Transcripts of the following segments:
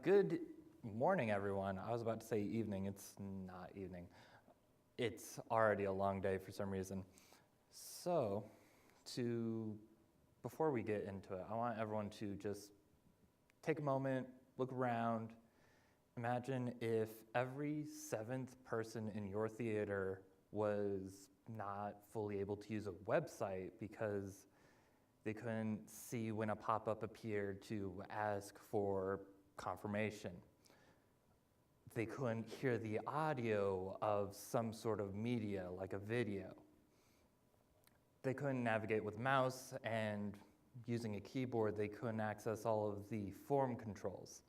Good morning, everyone. I was about to say evening. It's not evening. It's already a long day for some reason. So, before we get into it, I want everyone to just take a moment, look around. Imagine if every seventh person in your theater was not fully able to use a website because they couldn't see when a pop-up appeared to ask for confirmation. They couldn't hear the audio of some sort of media, like a video. They couldn't navigate with mouse, and using a keyboard, they couldn't access all of the form controls,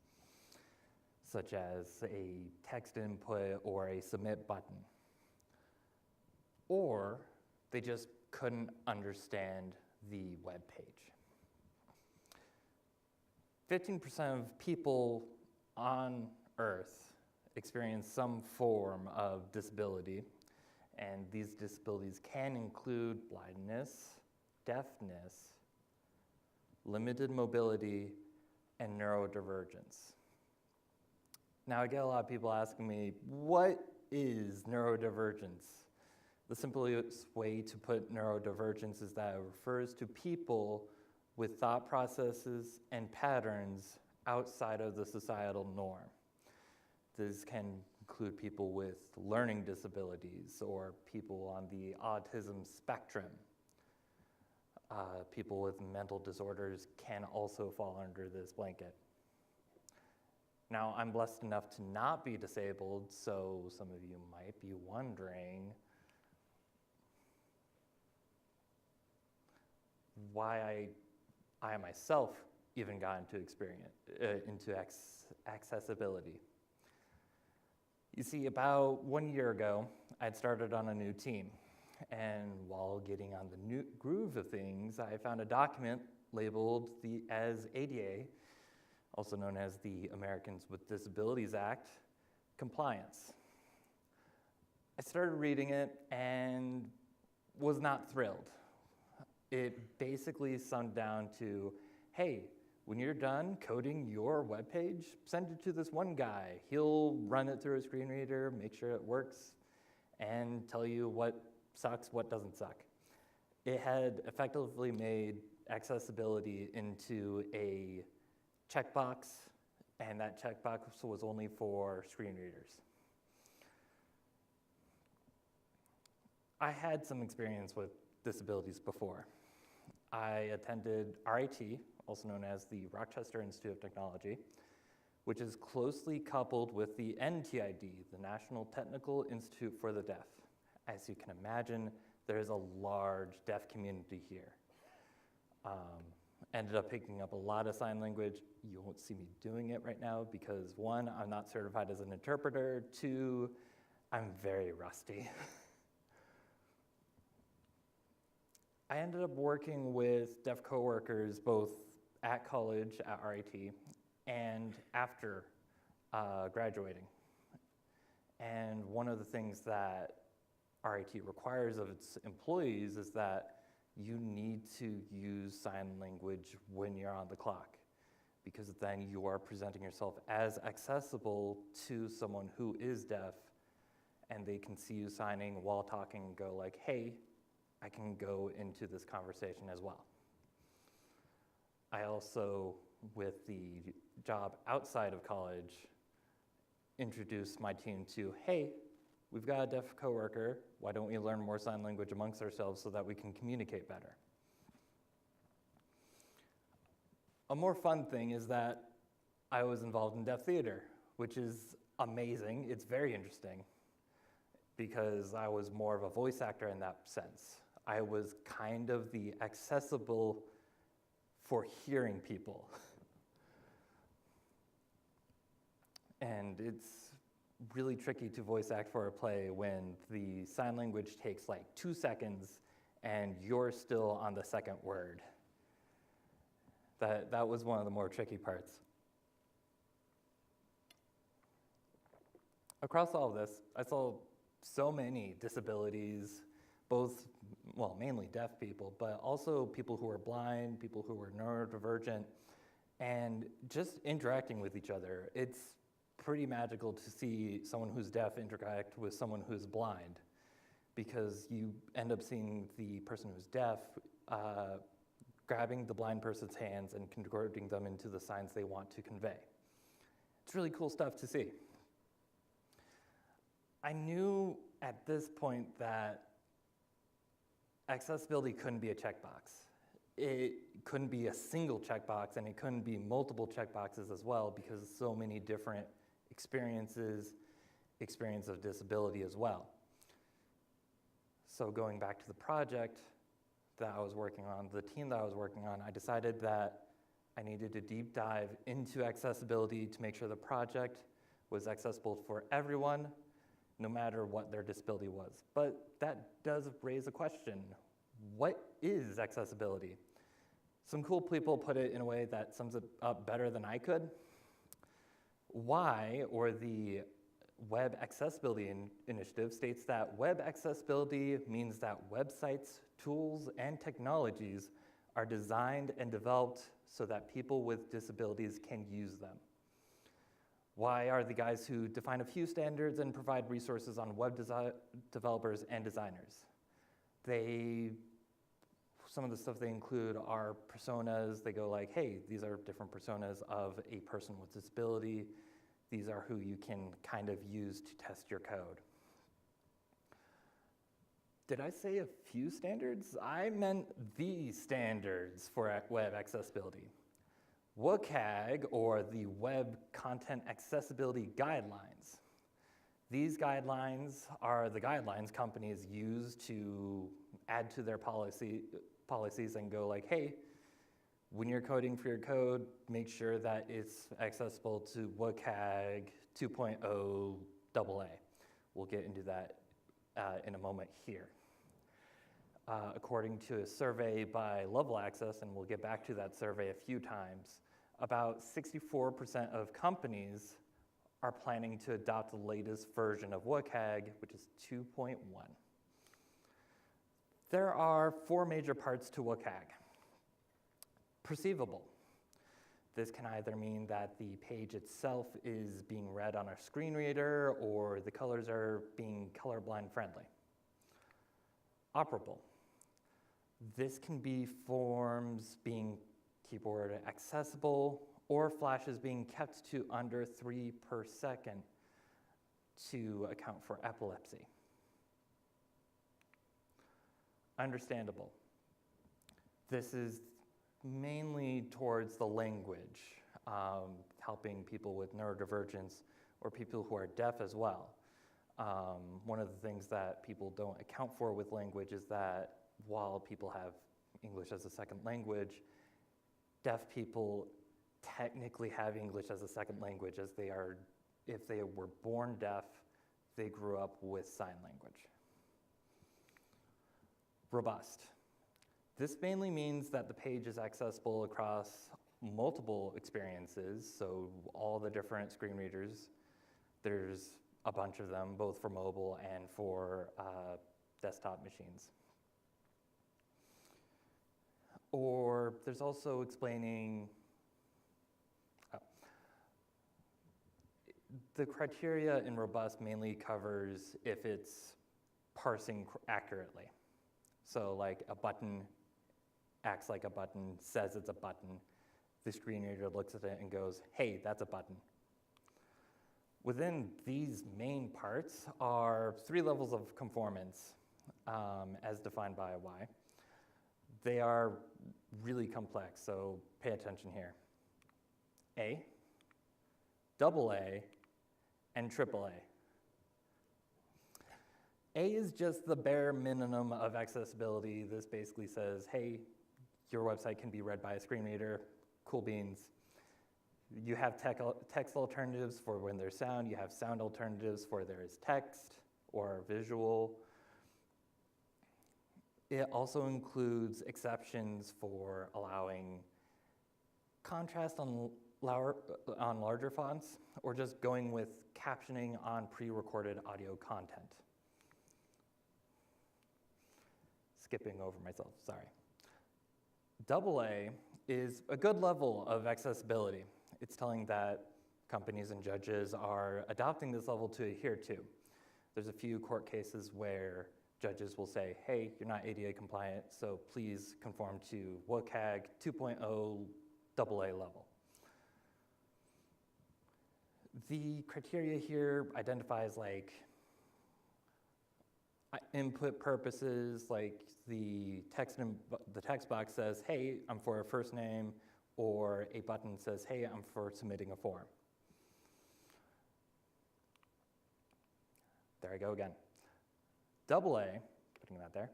such as a text input or a submit button. Or they just couldn't understand the web page. 15% of people on Earth experience some form of disability, and these disabilities can include blindness, deafness, limited mobility, and neurodivergence. Now, I get a lot of people asking me, what is neurodivergence? The simplest way to put neurodivergence is that it refers to people with thought processes and patterns outside of the societal norm. This can include people with learning disabilities or people on the autism spectrum. People with mental disorders can also fall under this blanket. Now, I'm blessed enough to not be disabled, so some of you might be wondering why I myself even got into accessibility. You see, about 1 year ago, I'd started on a new team, and while getting on the new groove of things, I found a document labeled as ADA, also known as the Americans with Disabilities Act, compliance. I started reading it and was not thrilled. It basically summed down to, hey, when you're done coding your webpage, send it to this one guy. He'll run it through a screen reader, make sure it works, and tell you what sucks, what doesn't suck. It had effectively made accessibility into a checkbox, and that checkbox was only for screen readers. I had some experience with disabilities before. I attended RIT, also known as the Rochester Institute of Technology, which is closely coupled with the NTID, the National Technical Institute for the Deaf. As you can imagine, there is a large deaf community here. Ended up picking up a lot of sign language. You won't see me doing it right now because 1, I'm not certified as an interpreter, 2, I'm very rusty. I ended up working with deaf coworkers both at college at RIT and after graduating. And one of the things that RIT requires of its employees is that you need to use sign language when you're on the clock, because then you are presenting yourself as accessible to someone who is deaf, and they can see you signing while talking and go like, hey, I can go into this conversation as well. I also, with the job outside of college, introduced my team to, hey, we've got a deaf coworker, why don't we learn more sign language amongst ourselves so that we can communicate better? A more fun thing is that I was involved in deaf theater, which is amazing. It's very interesting because I was more of a voice actor in that sense. I was kind of the accessible for hearing people. And it's really tricky to voice act for a play when the sign language takes like 2 seconds and you're still on the second word. That was one of the more tricky parts. Across all of this, I saw so many disabilities, both, well, mainly deaf people, but also people who are blind, people who are neurodivergent, and just interacting with each other. It's pretty magical to see someone who's deaf interact with someone who's blind, because you end up seeing the person who's deaf grabbing the blind person's hands and converting them into the signs they want to convey. It's really cool stuff to see. I knew at this point that accessibility couldn't be a checkbox. It couldn't be a single checkbox, and it couldn't be multiple checkboxes as well, because so many different experience of disability as well. So going back to the project that I was working on, the team that I was working on, I decided that I needed to deep dive into accessibility to make sure the project was accessible for everyone, no matter what their disability was. But that does raise a question. What is accessibility? Some cool people put it in a way that sums it up better than I could. WHY, or the Web Accessibility Initiative, states that web accessibility means that websites, tools, and technologies are designed and developed so that people with disabilities can use them. WHY are the guys who define a few standards and provide resources on web developers and designers. Some of the stuff they include are personas. They go like, hey, these are different personas of a person with disability. These are who you can kind of use to test your code. Did I say a few standards? I meant the standards for web accessibility. LOCOG, or the Web Content Accessibility Guidelines. These guidelines are the guidelines companies use to add to their policies and go like, hey, when you're coding for your code, make sure that it's accessible to LOCOG 2.0 AA. We'll get into that in a moment here. According to a survey by Level Access, and we'll get back to that survey a few times, about 64% of companies are planning to adopt the latest version of LOCOG, which is 2.1. There are 4 major parts to LOCOG. Perceivable. This can either mean that the page itself is being read on a screen reader, or the colors are being colorblind friendly. Operable. This can be forms being keyboard accessible, or flashes being kept to under 3 per second to account for epilepsy. Understandable. This is mainly towards the language, helping people with neurodivergence or people who are deaf as well. One of the things that people don't account for with language is that while people have English as a second language, deaf people technically have English as a second language, as they are, if they were born deaf, they grew up with sign language. Robust. This mainly means that the page is accessible across multiple experiences, so all the different screen readers. There's a bunch of them, both for mobile and for desktop machines. Or there's also explaining the criteria in robust mainly covers if it's parsing accurately. So like a button acts like a button, says it's a button. The screen reader looks at it and goes, hey, that's a button. Within these main parts are 3 levels of conformance as defined by WHY. They are really complex, so pay attention here. A, AA, and AAA. A is just the bare minimum of accessibility. This basically says, hey, your website can be read by a screen reader, cool beans. You have text alternatives for when there's sound. You have sound alternatives for there is text or visual. It also includes exceptions for allowing contrast on larger fonts, or just going with captioning on pre-recorded audio content. Skipping over myself, sorry. AA is a good level of accessibility. It's telling that companies and judges are adopting this level to adhere to. There's a few court cases where judges will say, hey, you're not ADA compliant, so please conform to LOCOG 2.0 AA level. The criteria here identifies like input purposes, like the text box says, hey, I'm for a first name, or a button says, hey, I'm for submitting a form. There I go again. AA, putting that there,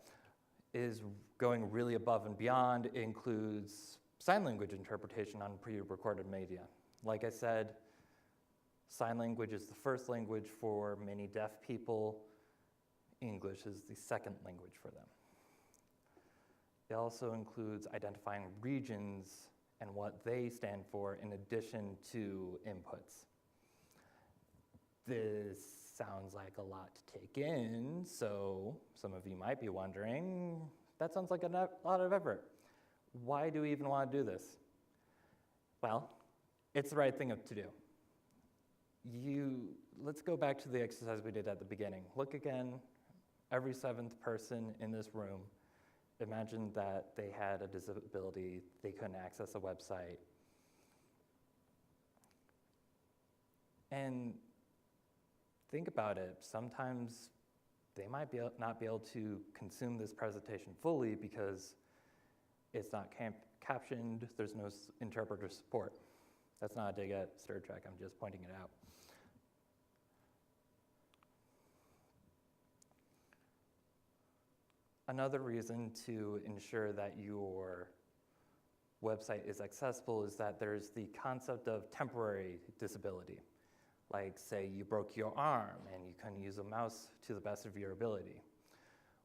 is going really above and beyond. It includes sign language interpretation on pre-recorded media. Like I said, sign language is the first language for many deaf people. English is the second language for them. It also includes identifying regions and what they stand for in addition to inputs. This sounds like a lot to take in, so some of you might be wondering, that sounds like a lot of effort. Why do we even want to do this? Well, it's the right thing to do. Let's go back to the exercise we did at the beginning. Look again, every seventh person in this room, imagine that they had a disability, they couldn't access a website. And think about it, sometimes they might not be able to consume this presentation fully because it's not captioned, there's no interpreter support. That's not a dig at Star Trek, I'm just pointing it out. Another reason to ensure that your website is accessible is that there's the concept of temporary disability. Like, say you broke your arm and you couldn't use a mouse to the best of your ability.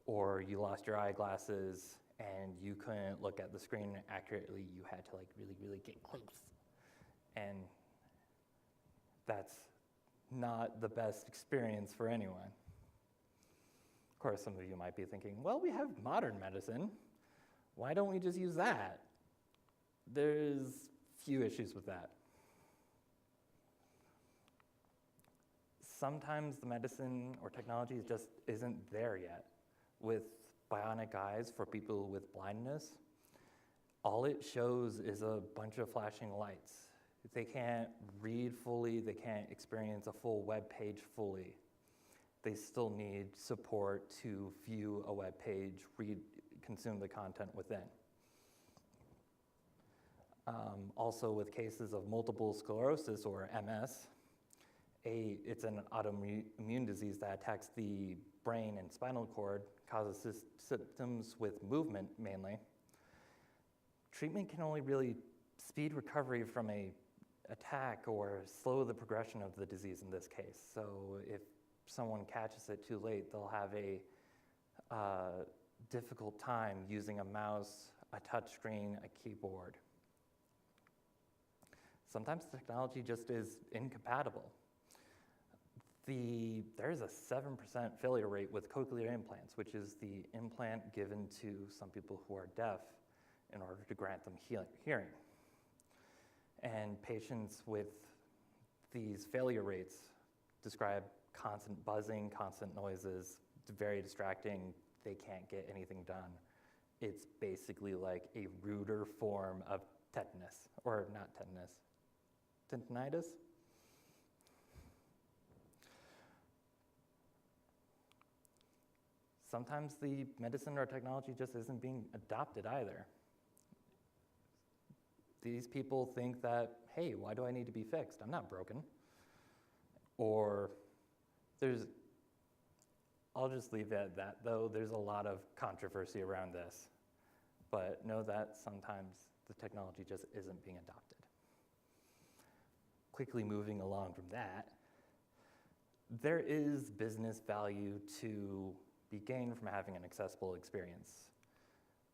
Or you lost your eyeglasses and you couldn't look at the screen accurately. You had to like really get close. And that's not the best experience for anyone. Of course, some of you might be thinking, well, we have modern medicine. Why don't we just use that? There's few issues with that. Sometimes the medicine or technology just isn't there yet. With bionic eyes for people with blindness, all it shows is a bunch of flashing lights. They can't read fully, they can't experience a full web page fully. They still need support to view a web page, consume the content within. Also with cases of multiple sclerosis or MS, it's an autoimmune disease that attacks the brain and spinal cord, causes symptoms with movement mainly. Treatment can only really speed recovery from an attack or slow the progression of the disease in this case. So if someone catches it too late, they'll have a difficult time using a mouse, a touch screen, a keyboard. Sometimes technology just is incompatible. There's a 7% failure rate with cochlear implants, which is the implant given to some people who are deaf in order to grant them hearing. And patients with these failure rates describe constant buzzing, constant noises. It's very distracting. They can't get anything done. It's basically like a ruder form of tetanus, or not tetanus, tinnitus? Sometimes the medicine or technology just isn't being adopted either. These people think that, hey, why do I need to be fixed? I'm not broken. Or I'll just leave it at that, though. There's a lot of controversy around this. But know that sometimes the technology just isn't being adopted. Quickly moving along from that, there is business value to be gained from having an accessible experience.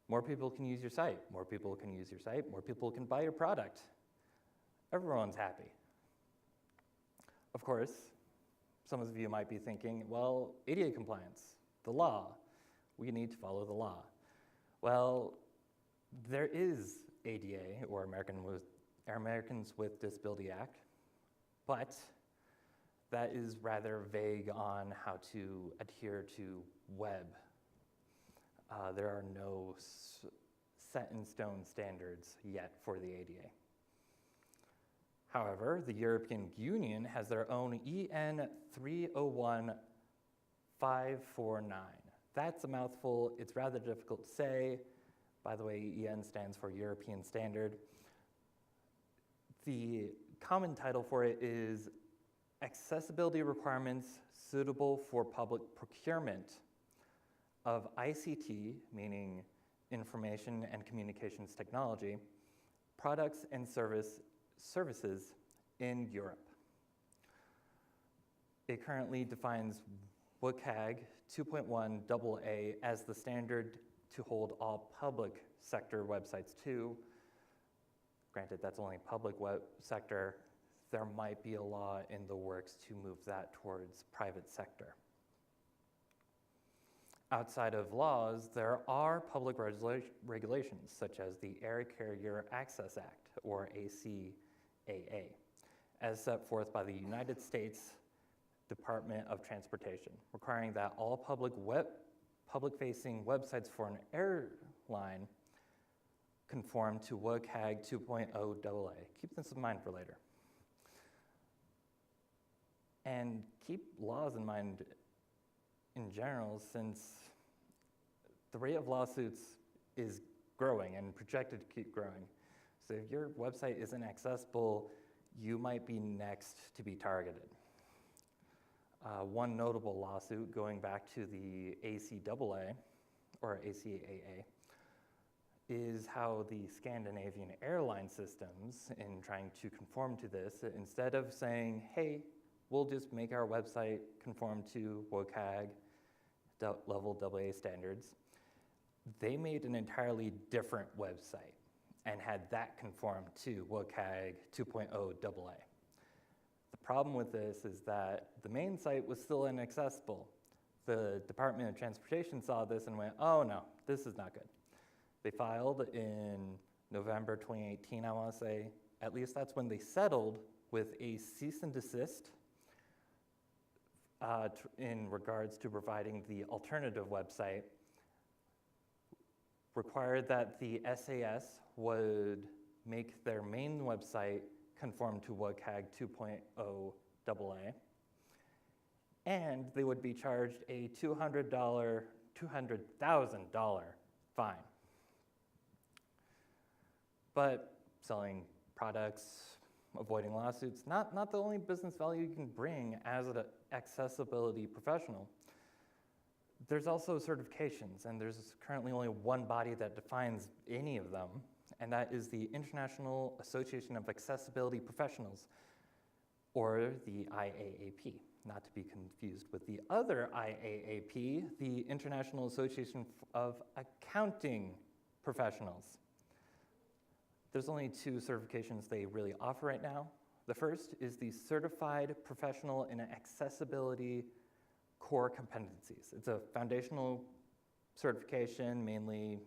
More people can use your site. More people can use your site. More people can buy your product. Everyone's happy. Of course, some of you might be thinking, well, ADA compliance, the law. We need to follow the law. Well, there is ADA, or Americans with Disability Act, but that is rather vague on how to adhere to web. There are no set-in-stone standards yet for the ADA. However, the European Union has their own EN 301549. That's a mouthful. It's rather difficult to say. By the way, EN stands for European Standard. The common title for it is Accessibility Requirements Suitable for Public Procurement of ICT, meaning Information and Communications Technology, products and services in Europe. It currently defines WCAG 2.1 AA as the standard to hold all public sector websites to. Granted, that's only public web sector. There might be a law in the works to move that towards private sector. Outside of laws, there are public regulations, such as the Air Carrier Access Act, or ACAA, as set forth by the United States Department of Transportation, requiring that all public-facing websites for an airline conform to WCAG 2.0 AA. Keep this in mind for later. And keep laws in mind in general, since the rate of lawsuits is growing and projected to keep growing. So if your website isn't accessible, you might be next to be targeted. One notable lawsuit going back to the ACAA, or ACAA, is how the Scandinavian airline systems, in trying to conform to this, instead of saying, hey, we'll just make our website conform to WCAG level AA standards, they made an entirely different website and had that conform to WCAG 2.0 AA. The problem with this is that the main site was still inaccessible. The Department of Transportation saw this and went, oh no, this is not good. They filed in November 2018, I want to say. At least that's when they settled with a cease and desist in regards to providing the alternative website, required that the SAS would make their main website conform to WCAG 2.0 AA, and they would be charged a $200,000 fine. But selling products, avoiding lawsuits, not the only business value you can bring as an accessibility professional. There's also certifications, and there's currently only one body that defines any of them, and that is the International Association of Accessibility Professionals, or the IAAP, not to be confused with the other IAAP, the International Association of Accounting Professionals. There's only two certifications they really offer right now. The first is the Certified Professional in Accessibility Core Competencies. It's a foundational certification, mainly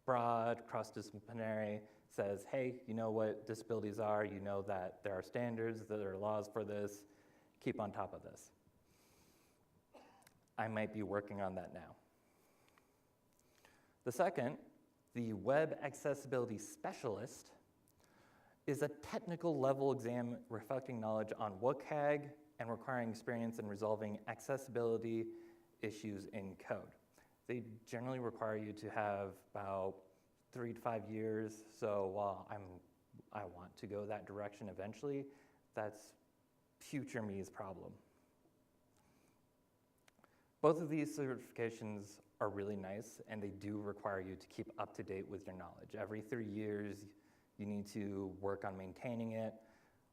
broad, cross-disciplinary, says, hey, you know what disabilities are, you know that there are standards, there are laws for this, keep on top of this. I might be working on that now. The second, the Web Accessibility Specialist, is a technical level exam reflecting knowledge on WCAG and requiring experience in resolving accessibility issues in code. They generally require you to have about 3 to 5 years, so while I want to go that direction eventually, that's future me's problem. Both of these certifications are really nice, and they do require you to keep up to date with your knowledge. Every 3 years, you need to work on maintaining it,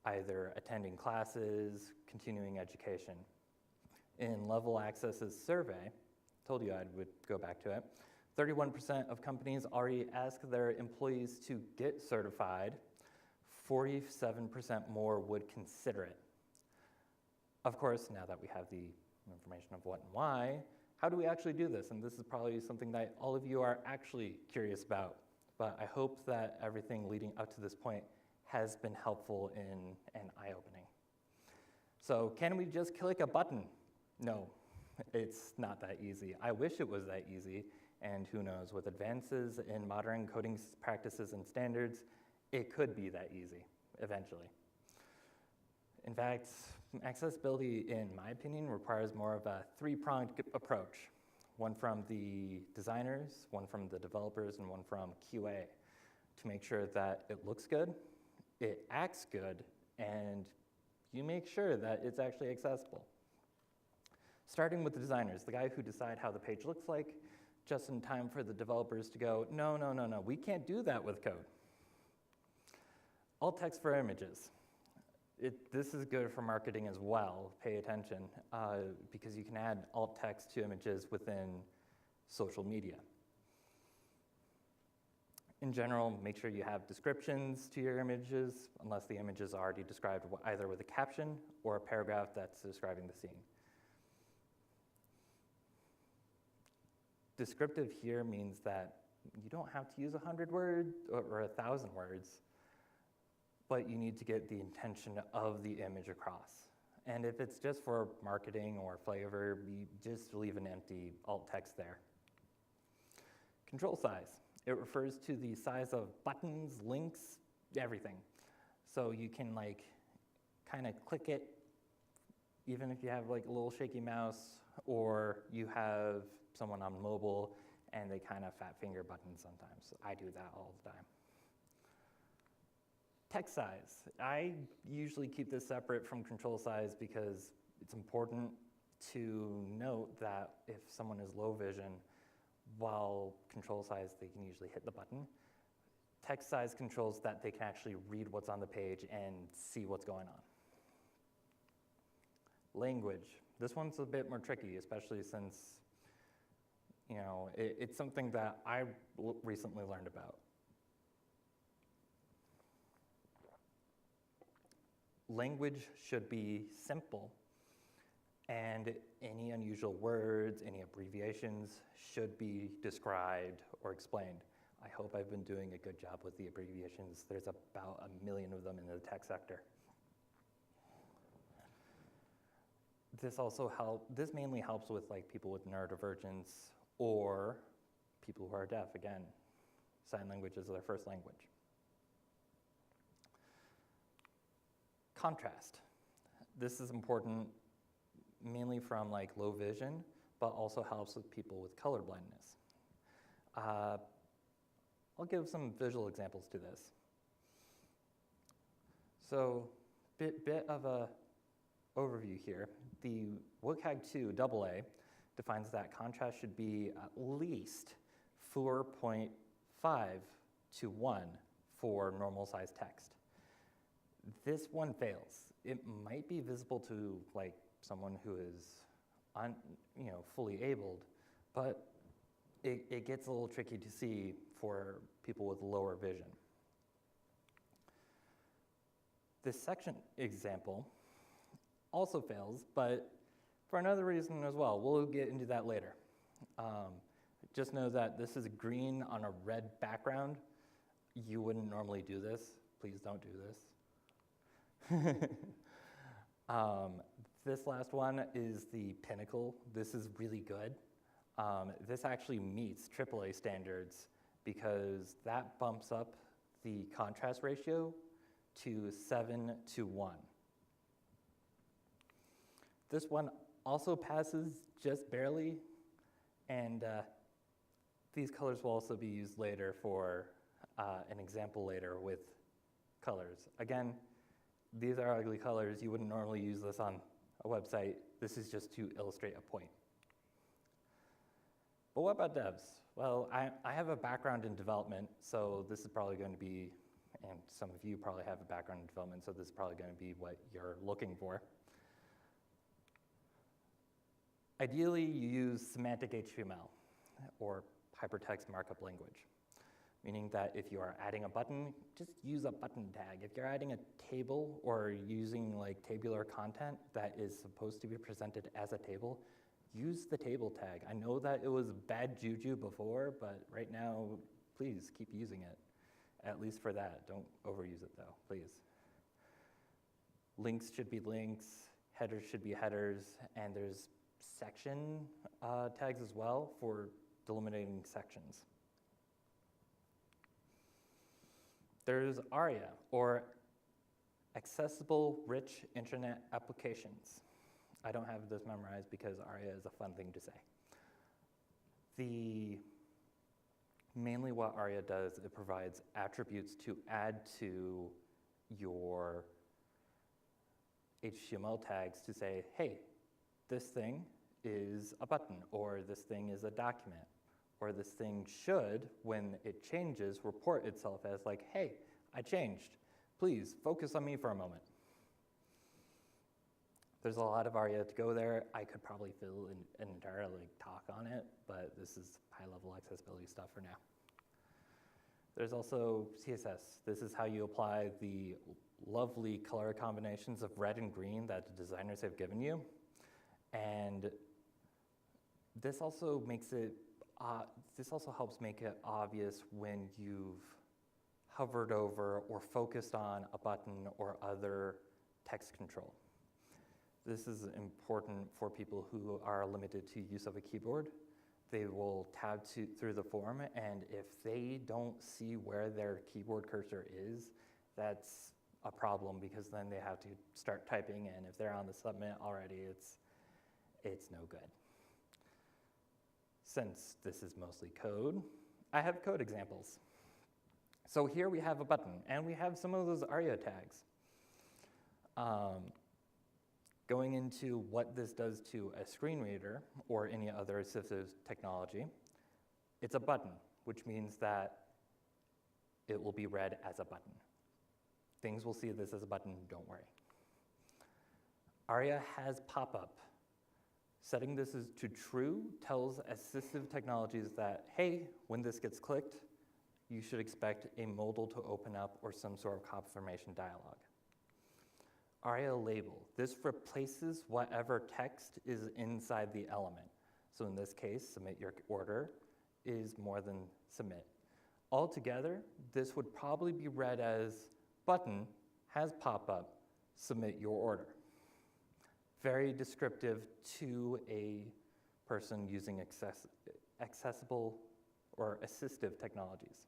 either attending classes, continuing education. In Level Access's survey, told you I would go back to it, 31% of companies already ask their employees to get certified, 47% more would consider it. Of course, now that we have the information of what and why, how do we actually do this? And this is probably something that all of you are actually curious about. but I hope that everything leading up to this point has been helpful in and eye-opening. So can we just click a button? No, it's not that easy. I wish it was that easy, and who knows, with advances in modern coding practices and standards, it could be that easy eventually. In fact, accessibility, in my opinion, requires more of a three-pronged approach. One from the designers, one from the developers, and one from QA to make sure that it looks good, it acts good, and you make sure that it's actually accessible. Starting with the designers, the guy who decide how the page looks like, just in time for the developers to go, no, we can't do that with code. Alt text for images. This is good for marketing as well, pay attention, because you can add alt text to images within social media. In general, make sure you have descriptions to your images, unless the image is already described either with a caption or a paragraph that's describing the scene. Descriptive here means that you don't have to use 100 words or 1,000 words, but you need to get the intention of the image across. And if it's just for marketing or flavor, you just leave an empty alt text there. Control size. It refers to the size of buttons, links, everything. So you can kind of click it, even if you have a little shaky mouse, or you have someone on mobile and they kind of fat finger buttons sometimes. I do that all the time. Text size. I usually keep this separate from control size because it's important to note that if someone is low vision, while control size, they can usually hit the button. Text size controls that they can actually read what's on the page and see what's going on. Language. This one's a bit more tricky, especially since it's something that I recently learned about. Language should be simple, and any unusual words, any abbreviations should be described or explained. I hope I've been doing a good job with the abbreviations. There's about 1 million of them in the tech sector. This mainly helps with people with neurodivergence or people who are deaf. Again, sign language is their first language. Contrast. This is important mainly from low vision, but also helps with people with color blindness. I'll give some visual examples to this. So, bit of a overview here. The LOCOG 2 AA defines that contrast should be at least 4.5 to 1 for normal size text. This one fails. It might be visible to someone who is fully abled, but it gets a little tricky to see for people with lower vision. This section example also fails, but for another reason as well. We'll get into that later. Just know that this is green on a red background. You wouldn't normally do this. Please don't do this. This last one is the pinnacle. This is really good. This actually meets AAA standards because that bumps up the contrast ratio to 7 to 1. This one also passes just barely, and these colors will also be used later for an example later with colors. Again, these are ugly colors. You wouldn't normally use this on a website. This is just to illustrate a point. But what about devs? Well, I have a background in development, so this is probably going to be, and some of you probably have a background in development, so this is probably going to be what you're looking for. Ideally, you use semantic HTML or hypertext markup language, meaning that if you are adding a button, just use a button tag. If you're adding a table or using tabular content that is supposed to be presented as a table, use the table tag. I know that it was bad juju before, but right now, please keep using it, at least for that. Don't overuse it though, please. Links should be links, headers should be headers, and there's section tags as well for delimiting sections. There's ARIA, or Accessible Rich Internet Applications. I don't have this memorized because ARIA is a fun thing to say. Mainly what ARIA does, it provides attributes to add to your HTML tags to say, hey, this thing is a button, or this thing is a document, or this thing should, when it changes, report itself as like, hey, I changed. Please focus on me for a moment. There's a lot of ARIA to go there. I could probably fill an entire talk on it, but this is high-level accessibility stuff for now. There's also CSS. This is how you apply the lovely color combinations of red and green that the designers have given you. And this also makes it, this also helps make it obvious when you've hovered over or focused on a button or other text control. This is important for people who are limited to use of a keyboard. They will tab through the form, and if they don't see where their keyboard cursor is, that's a problem, because then they have to start typing, and if they're on the submit already, it's no good. Since this is mostly code, I have code examples. So here we have a button, and we have some of those ARIA tags. Going into what this does to a screen reader or any other assistive technology, it's a button, which means that it will be read as a button. Things will see this as a button, don't worry. ARIA has pop-up. Setting this as to true tells assistive technologies that, hey, when this gets clicked, you should expect a modal to open up or some sort of confirmation dialog. ARIA label. This replaces whatever text is inside the element. So in this case, submit your order is more than submit. Altogether, this would probably be read as button has pop-up, submit your order. Very descriptive to a person using accessible or assistive technologies.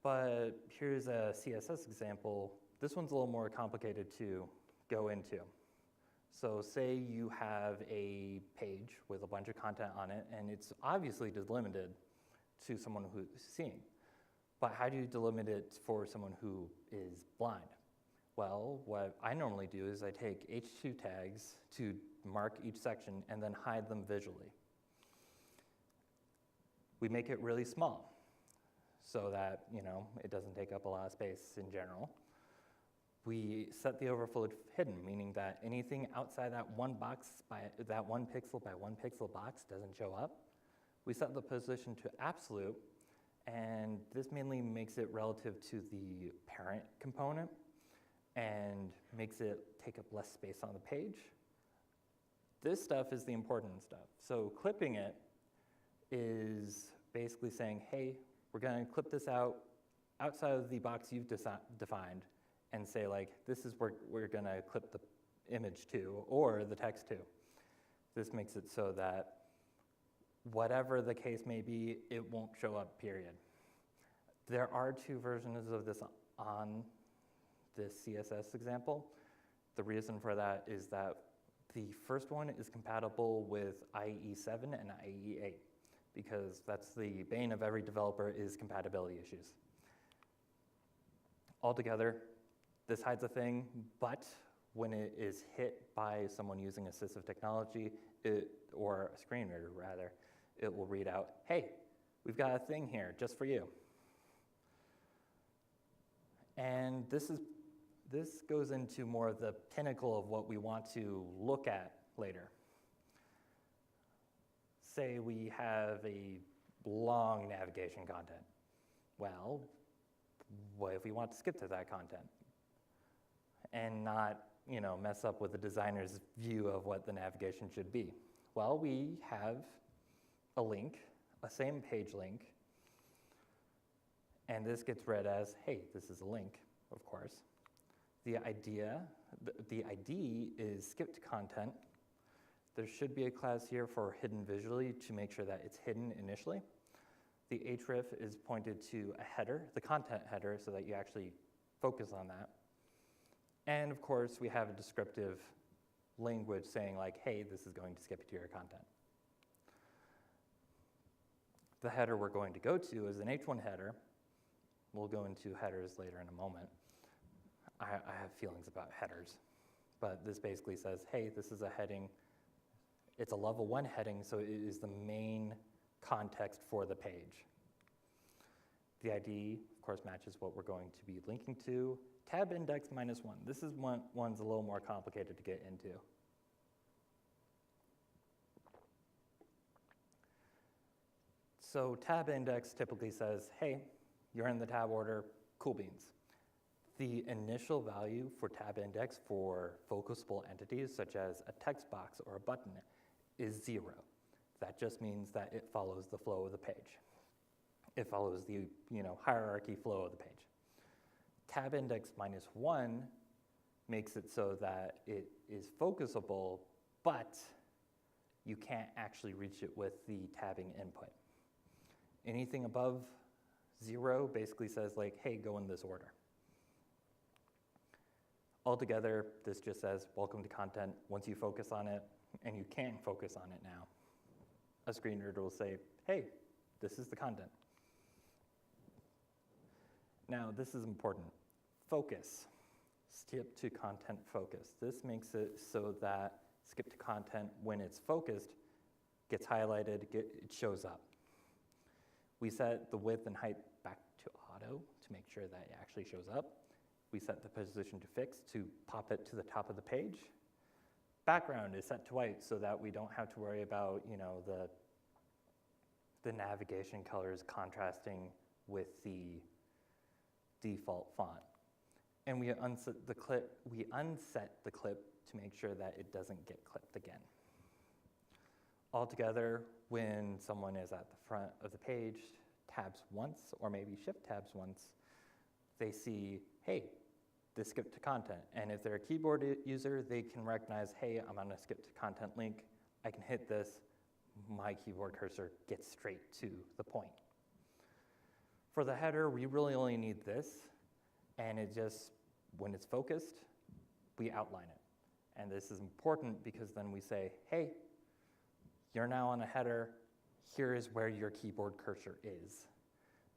But here's a CSS example. This one's a little more complicated to go into. So say you have a page with a bunch of content on it, and it's obviously delimited to someone who's seeing. But how do you delimit it for someone who is blind? Well, what I normally do is I take H2 tags to mark each section and then hide them visually. We make it really small so that, it doesn't take up a lot of space in general. We set the overflow hidden, meaning that anything outside that one box, that 1 pixel by 1 pixel box doesn't show up. We set the position to absolute, and this mainly makes it relative to the parent component and makes it take up less space on the page. This stuff is the important stuff. So clipping it is basically saying, hey, we're going to clip this out outside of the box you've defined, and say, like, this is where we're going to clip the image to or the text to. This makes it so that whatever the case may be, it won't show up, period. There are 2 versions of this on this CSS example. The reason for that is that the first one is compatible with IE7 and IE8, because that's the bane of every developer is compatibility issues. Altogether, this hides a thing, but when it is hit by someone using assistive technology, or a screen reader rather, it will read out, hey, we've got a thing here just for you. And this goes into more of the pinnacle of what we want to look at later. Say we have a long navigation content. Well, what if we want to skip to that content and not, mess up with the designer's view of what the navigation should be? Well, we have a link, a same page link, And this gets read as, hey, this is a link, of course. The ID is skipped content. There should be a class here for hidden visually to make sure that it's hidden initially. The href is pointed to a header, the content header, so that you actually focus on that. And of course, we have a descriptive language saying like, hey, this is going to skip you to your content. The header we're going to go to is an H1 header. We'll go into headers later in a moment. I have feelings about headers, but this basically says, hey, this is a heading. It's a level 1 heading, so it is the main context for the page. The ID, of course, matches what we're going to be linking to. Tab index -1. This is one's a little more complicated to get into. So tab index typically says, hey, you're in the tab order, cool beans. The initial value for tab index for focusable entities, such as a text box or a button, is 0. That just means that it follows the flow of the page. It follows the hierarchy flow of the page. Tab index -1 makes it so that it is focusable, but you can't actually reach it with the tabbing input. Anything above 0 basically says like, hey, go in this order. Altogether, this just says, welcome to content. Once you focus on it, and you can focus on it now, a screen reader will say, hey, this is the content. Now, this is important. Focus. Skip to content focus. This makes it so that skip to content, when it's focused, gets highlighted, it shows up. We set the width and height back to auto to make sure that it actually shows up. We set the position to fixed to pop it to the top of the page. Background is set to white so that we don't have to worry about the navigation colors contrasting with the default font. And we unset the clip to make sure that it doesn't get clipped again. Altogether, when someone is at the front of the page, tabs once, or maybe shift tabs once, they see, hey, this skipped to content. And if they're a keyboard user, they can recognize, hey, I'm on a skip to content link. I can hit this. My keyboard cursor gets straight to the point. For the header, we really only need this. And it just, when it's focused, we outline it. And this is important because then we say, hey, you're now on a header. Here is where your keyboard cursor is.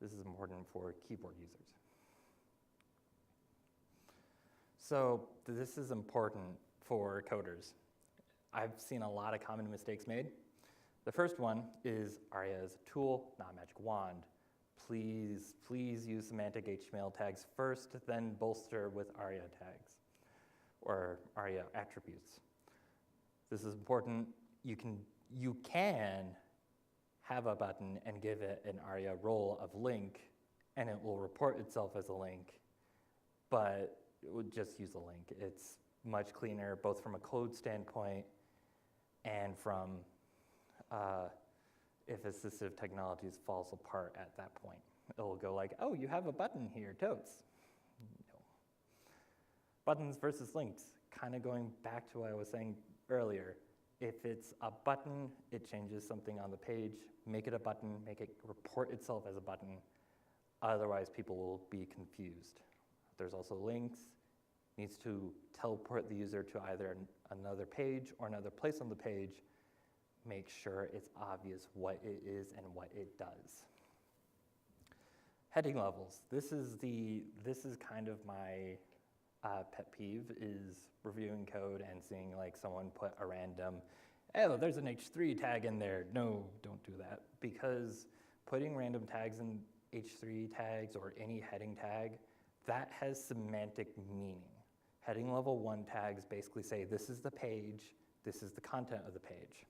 This is important for keyboard users. So this is important for coders. I've seen a lot of common mistakes made. The first one is ARIA is a tool, not a magic wand. Please use semantic HTML tags first, then bolster with ARIA tags or ARIA attributes. This is important. You can have a button and give it an ARIA role of link, and it will report itself as a link, but it would just use a link. It's much cleaner, both from a code standpoint and from if assistive technologies falls apart at that point. It'll go like, oh, you have a button here, totes. No. Buttons versus links, kind of going back to what I was saying earlier. If it's a button, it changes something on the page. Make it a button, make it report itself as a button. Otherwise, people will be confused. There's also links. Needs to teleport the user to either another page or another place on the page. Make sure it's obvious what it is and what it does. Heading levels. This is kind of my pet peeve, is reviewing code and seeing like someone put a random, oh, there's an H3 tag in there. No, don't do that, because putting random tags in H3 tags or any heading tag, that has semantic meaning. Heading level 1 tags basically say this is the page, this is the content of the page.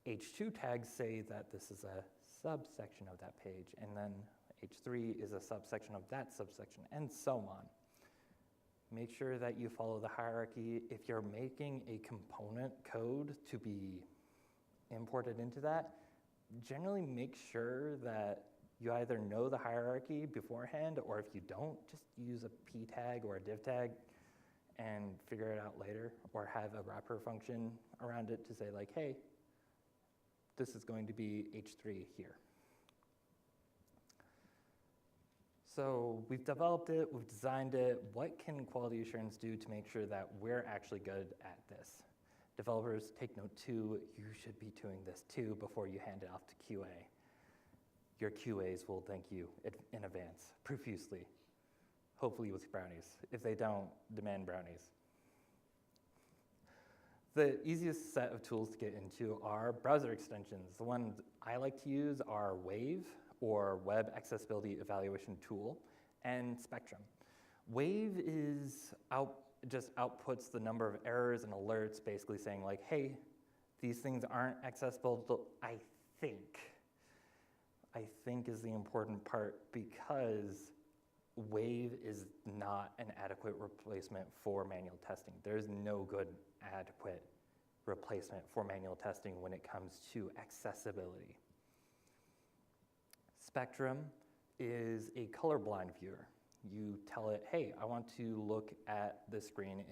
H2 tags say that this is a subsection of that page, and then H3 is a subsection of that subsection, and so on. Make sure that you follow the hierarchy. If you're making a component code to be imported into that, generally make sure that you either know the hierarchy beforehand, or if you don't, just use a p tag or a div tag and figure it out later, or have a wrapper function around it to say like, hey, this is going to be H3 here. So we've developed it, we've designed it. What can quality assurance do to make sure that we're actually good at this? Developers, take note too, you should be doing this too before you hand it off to QA. Your QAs will thank you in advance, profusely, hopefully with brownies. If they don't, demand brownies. The easiest set of tools to get into are browser extensions. The ones I like to use are Wave, or Web Accessibility Evaluation Tool, and Spectrum. Wave is just outputs the number of errors and alerts, basically saying like, hey, these things aren't accessible, I think is the important part, because Wave is not an adequate replacement for manual testing. There's no good adequate replacement for manual testing when it comes to accessibility. Spectrum is a colorblind viewer. You tell it, hey, I want to look at the screen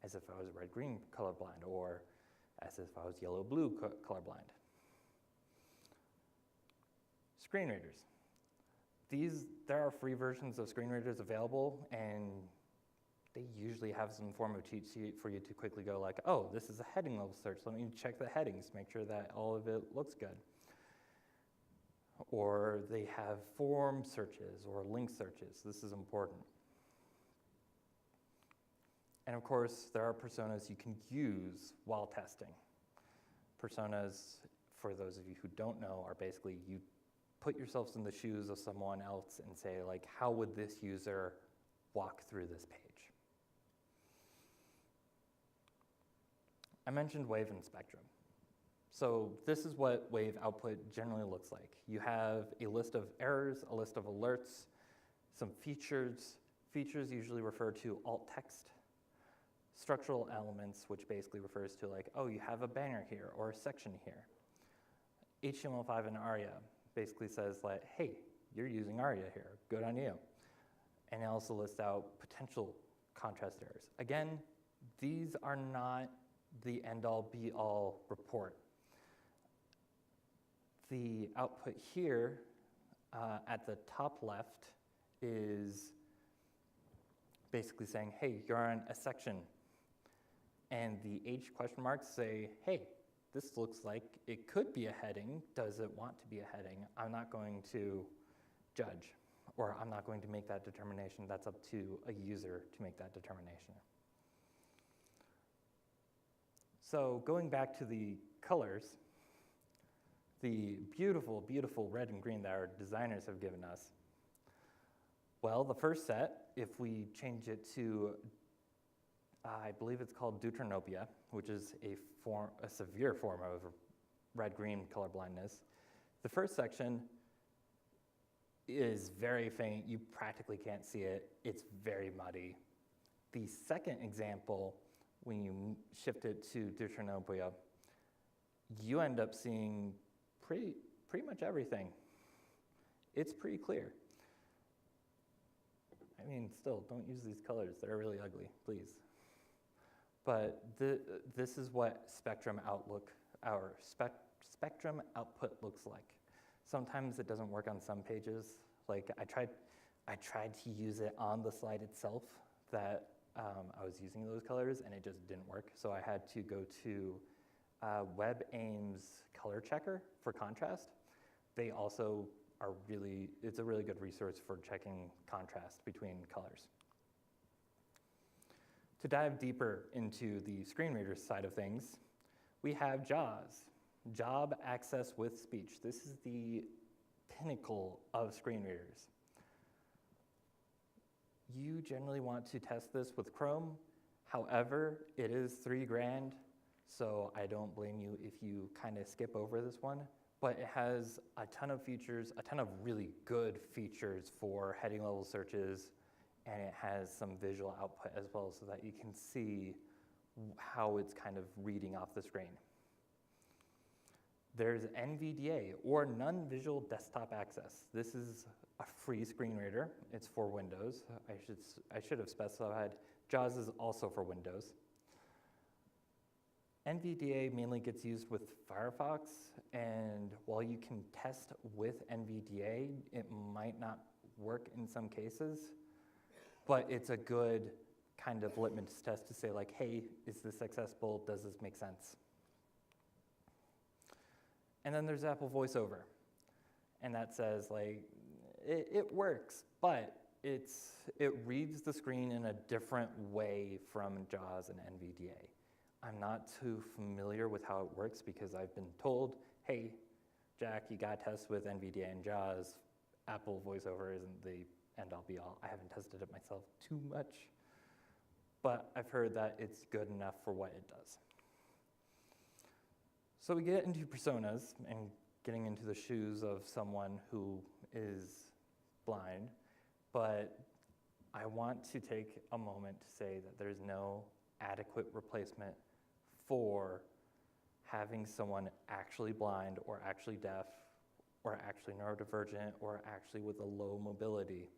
as if I was red-green colorblind, or as if I was yellow-blue colorblind. Screen readers. There are free versions of screen readers available, and they usually have some form of cheat sheet for you to quickly go like, oh, this is a heading level search. Let me check the headings, make sure that all of it looks good. Or they have form searches or link searches. This is important. And of course, there are personas you can use while testing. Personas, for those of you who don't know, are basically you put yourselves in the shoes of someone else and say, like, how would this user walk through this page? I mentioned Wave and Spectrum. So this is what Wave output generally looks like. You have a list of errors, a list of alerts, some features. Features usually refer to alt text. Structural elements, which basically refers to like, oh, you have a banner here or a section here. HTML5 and ARIA basically says like, hey, you're using ARIA here, good on you. And it also lists out potential contrast errors. Again, these are not the end-all be-all report. The output here at the top left is basically saying, hey, you're on a section. And the H question marks say, hey, this looks like it could be a heading. Does it want to be a heading? I'm not going to judge, or I'm not going to make that determination. That's up to a user to make that determination. So going back to the colors, the beautiful, beautiful red and green that our designers have given us. Well, the first set, if we change it to, I believe it's called deuteranopia, which is a severe form of red-green colorblindness. The first section is very faint. You practically can't see it. It's very muddy. The second example, when you shift it to deuteranopia, you end up seeing pretty much everything. It's pretty clear. I mean, still, don't use these colors. They're really ugly, please. But this is what spectrum output looks like. Sometimes it doesn't work on some pages. Like I tried to use it on the slide itself that I was using those colors, and it just didn't work. So I had to go to WebAIM's color checker for contrast. They also are it's a really good resource for checking contrast between colors. To dive deeper into the screen reader side of things, we have JAWS, Job Access with Speech. This is the pinnacle of screen readers. You generally want to test this with Chrome. However, it is $3,000, so I don't blame you if you kind of skip over this one. But it has a ton of features, a ton of really good features for heading level searches, and it has some visual output as well so that you can see how it's kind of reading off the screen. There's NVDA, or non-visual desktop access. This is a free screen reader. It's for Windows. I should have specified JAWS is also for Windows. NVDA mainly gets used with Firefox, and while you can test with NVDA, it might not work in some cases, but it's a good kind of litmus test to say like, hey, is this accessible? Does this make sense? And then there's Apple VoiceOver, and that says like, it works, but it reads the screen in a different way from JAWS and NVDA. I'm not too familiar with how it works because I've been told, hey, Jack, you got to test with NVDA and JAWS. Apple VoiceOver isn't the end-all be-all. I haven't tested it myself too much, but I've heard that it's good enough for what it does. So we get into personas and getting into the shoes of someone who is blind, but I want to take a moment to say that there's no adequate replacement for having someone actually blind or actually deaf or actually neurodivergent or actually with a low mobility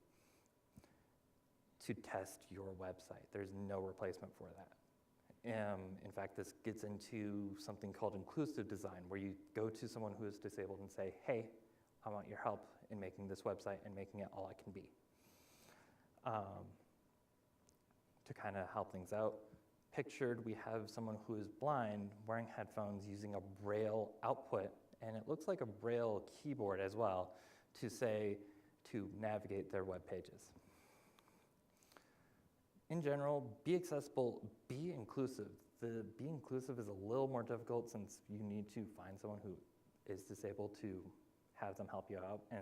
to test your website. There's no replacement for that. In fact, this gets into something called inclusive design, where you go to someone who is disabled and say, hey, I want your help in making this website and making it all it can be. To kind of help things out. Pictured, we have someone who is blind wearing headphones using a Braille output, and it looks like a Braille keyboard as well to navigate their web pages. In general, be accessible, be inclusive. The be inclusive is a little more difficult since you need to find someone who is disabled to have them help you out. And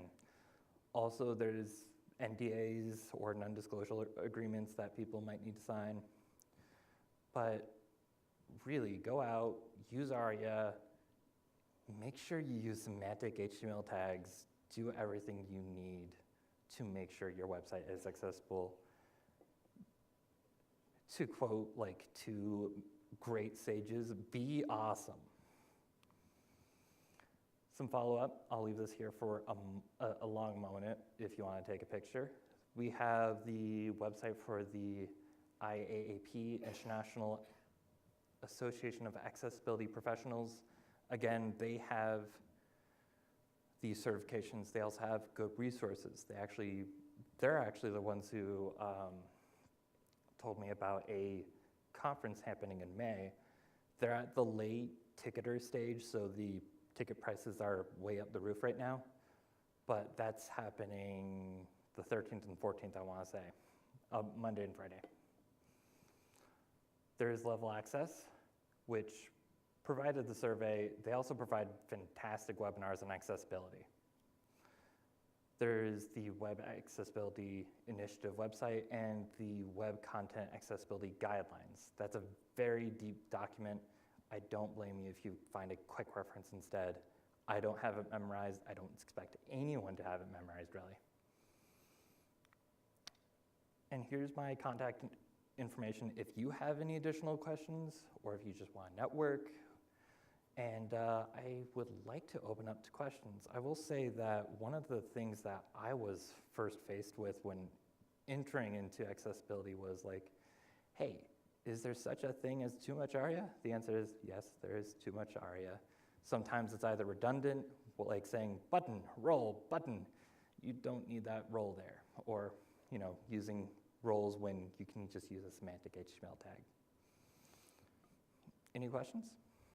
also there's NDAs or non-disclosure agreements that people might need to sign. But really, go out, use ARIA, make sure you use semantic HTML tags, do everything you need to make sure your website is accessible. To quote like two great sages, be awesome. Some follow-up, I'll leave this here for a long moment if you want to take a picture. We have the website for the IAAP, International Association of Accessibility Professionals. Again, they have these certifications. They also have good resources. They're actually the ones who told me about a conference happening in May. They're at the late ticketer stage, so the ticket prices are way up the roof right now, but that's happening the 13th and 14th, I want to say, Monday and Friday. There's Level Access, which provided the survey. They also provide fantastic webinars on accessibility. There's the Web Accessibility Initiative website and the Web Content Accessibility Guidelines. That's a very deep document. I don't blame you if you find a quick reference instead. I don't have it memorized. I don't expect anyone to have it memorized, really. And here's my contact information if you have any additional questions or if you just want to network. And I would like to open up to questions. I will say that one of the things that I was first faced with when entering into accessibility was like, hey, is there such a thing as too much ARIA? The answer is yes, there is too much ARIA. Sometimes it's either redundant, like saying button, roll, button. You don't need that roll there. Or using roles when you can just use a semantic HTML tag. Any questions?